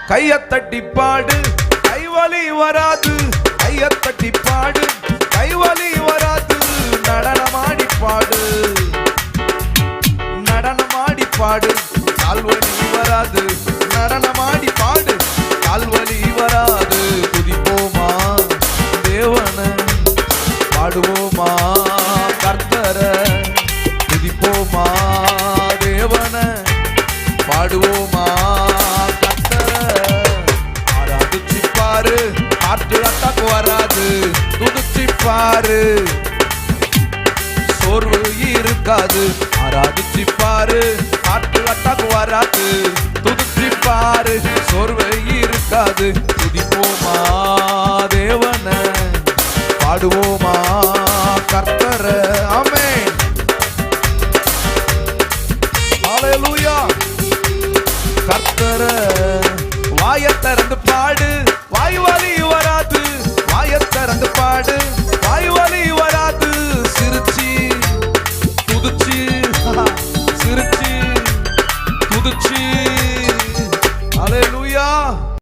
கையத்தட்டி பாடு, கைவலி வராது. கையத்தட்டி பாடு, கைவலி வராது. நடனமாடி பாடு, நடனமாடி பாடு, கால்வலி வராது. நடனமாடி பாடு, கால்வலி வராது. துதிப்போமா தேவன, பாடுவோமா கர்த்தர. துதிப்போமா தேவன, பாடுவோமா கர்த்தர. ஆராதிச்சு பாரு, காற்று அட்டாக்கு வராது. துதிச்சு பாரு, சோர்வு இருக்காது. ஆராதிச்சு பாரு, காற்று அட்டாக்கு வராது. துதிச்சு பாரு, சோர்வு இருக்காது. துதிப்போமா தேவன, பாடுவோமா கர்த்தர. ஆமென். ஹல்லேலூயா. கர்த்தர வாயை திறந்து பாடு, வாய் வலி